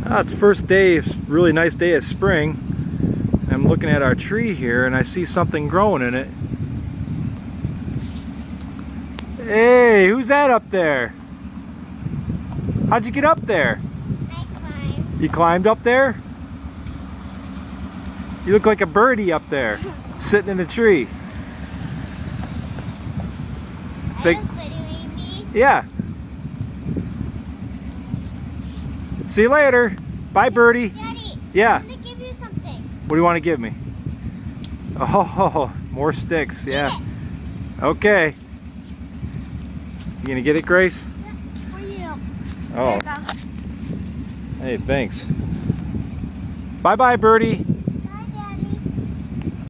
It's the first day, really nice day of spring. I'm looking at our tree here and I see something growing in it. Hey, who's that up there? How'd you get up there? I climbed. You climbed up there? You look like a birdie up there, sitting in a tree. Say, yeah. See you later. Bye, birdie. Daddy, Yeah. I'm gonna give you something. What do you want to give me? Oh, more sticks. Yeah. Okay. You gonna get it, Grace? Yeah, for you. Oh. There you go. Hey, thanks. Bye-bye, birdie.